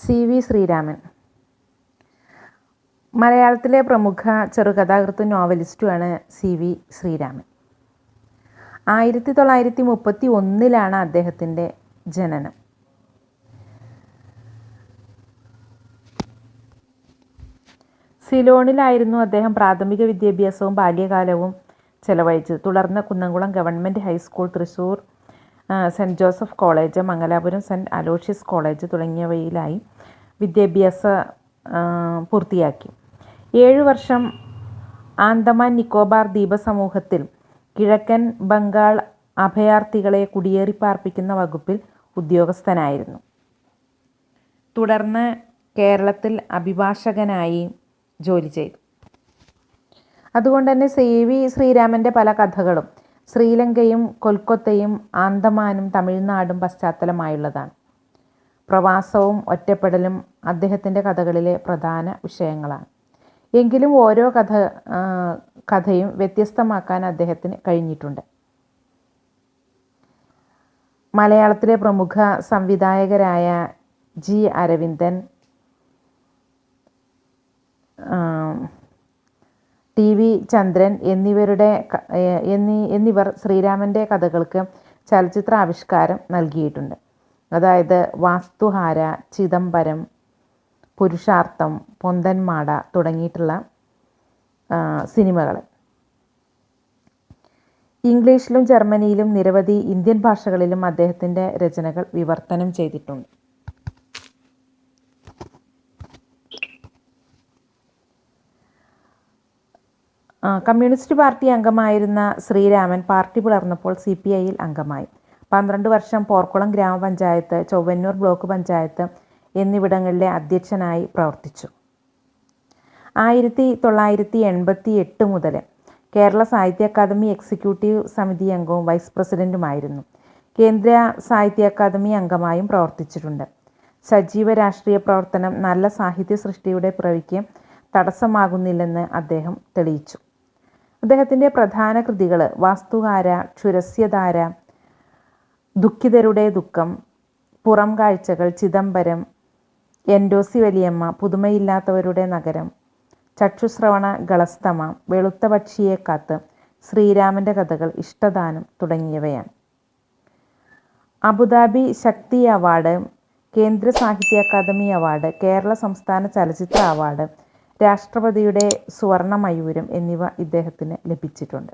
CV Sreeraman മലയാളത്തിലെ പ്രമുഖ ചെറുകഥാകൃത്തും നോവലിസ്റ്റുമാണ് CV Sreeraman. 1931 അദ്ദേഹത്തിൻ്റെ ജനനം. സിലോണിലായിരുന്നു അദ്ദേഹം പ്രാഥമിക വിദ്യാഭ്യാസവും ബാല്യകാലവും ചെലവഴിച്ചത്. തുടർന്ന് Kunnamkulam government high school, Thrissur Saint Joseph college, Mangalapuram Saint Aloysius college തുടങ്ങിയവയിലായി വിദ്യാഭ്യാസം പൂർത്തിയാക്കി. 7 വർഷം ആൻഡമാൻ നിക്കോബാർ ദ്വീപസമൂഹത്തിൽ കിഴക്കൻ ബംഗാൾ അഭയാർത്ഥികളെ കുടിയേറിപ്പാർപ്പിക്കുന്ന വകുപ്പിൽ ഉദ്യോഗസ്ഥനായിരുന്നു. തുടർന്ന് കേരളത്തിൽ അഭിഭാഷകനായി ജോലി ചെയ്തു. അതുകൊണ്ട് തന്നെ CV ശ്രീരാമൻ്റെ പല കഥകളും ശ്രീലങ്കയും കൊൽക്കത്തയും ആൻഡമാനും തമിഴ്നാടും പശ്ചാത്തലമായുള്ളതാണ്. പ്രവാസവും ഒറ്റപ്പെടലും അദ്ദേഹത്തിൻ്റെ കഥകളിലെ പ്രധാന വിഷയങ്ങളാണ്. എങ്കിലും ഓരോ കഥയും വ്യത്യസ്തമാക്കാൻ അദ്ദേഹത്തിന് കഴിഞ്ഞിട്ടുണ്ട്. മലയാളത്തിലെ പ്രമുഖ സംവിധായകരായ G. അരവിന്ദൻ, TV ചന്ദ്രൻ എന്നിവർ ശ്രീരാമൻ്റെ കഥകൾക്ക് ചലച്ചിത്ര ആവിഷ്കാരം നൽകിയിട്ടുണ്ട്. അതായത് വാസ്തുഹാര, ചിദംബരം, പുരുഷാർത്ഥം, പൊന്തന്മാട തുടങ്ങിയിട്ടുള്ള സിനിമകൾ. ഇംഗ്ലീഷിലും ജർമ്മനിയിലും നിരവധി ഇന്ത്യൻ ഭാഷകളിലും അദ്ദേഹത്തിൻ്റെ രചനകൾ വിവർത്തനം ചെയ്തിട്ടുണ്ട്. കമ്മ്യൂണിസ്റ്റ് പാർട്ടി അംഗമായിരുന്ന ശ്രീരാമൻ പാർട്ടി പിളർന്നപ്പോൾ CPIയിൽ അംഗമായി. 12 വർഷം പോർക്കുളം ഗ്രാമപഞ്ചായത്ത്, ചൊവ്വന്നൂർ ബ്ലോക്ക് പഞ്ചായത്ത് എന്നിവിടങ്ങളിലെ അധ്യക്ഷനായി പ്രവർത്തിച്ചു. 1988 മുതൽ കേരള സാഹിത്യ അക്കാദമി എക്സിക്യൂട്ടീവ് സമിതി അംഗവും വൈസ് പ്രസിഡൻറ്റുമായിരുന്നു. കേന്ദ്ര സാഹിത്യ അക്കാദമി അംഗമായും പ്രവർത്തിച്ചിട്ടുണ്ട്. സജീവ രാഷ്ട്രീയ പ്രവർത്തനം നല്ല സാഹിത്യ സൃഷ്ടിയുടെ പിറവിക്ക് തടസ്സമാകുന്നില്ലെന്ന് അദ്ദേഹം തെളിയിച്ചു. അദ്ദേഹത്തിൻ്റെ പ്രധാന കൃതികൾ വാസ്തുഹാര, ക്ഷുരസ്യധാര, ദുഃഖിതരുടെ ദുഃഖം, പുറം കാഴ്ചകൾ, ചിദംബരം, എൻഡോസി വലിയമ്മ, പുതുമയില്ലാത്തവരുടെ നഗരം, ചക്ഷുശ്രവണ ഗളസ്തമ, വെളുത്ത പക്ഷിയെ കാത്ത്, ശ്രീരാമൻ്റെ കഥകൾ, ഇഷ്ടദാനം തുടങ്ങിയവയാണ്. അബുദാബി ശക്തി അവാർഡ്, കേന്ദ്ര സാഹിത്യ അക്കാദമി അവാർഡ്, കേരള സംസ്ഥാന ചലച്ചിത്ര അവാർഡ്, രാഷ്ട്രപതിയുടെ സുവർണ മയൂരം എന്നിവ ഇദ്ദേഹത്തിന് ലഭിച്ചിട്ടുണ്ട്.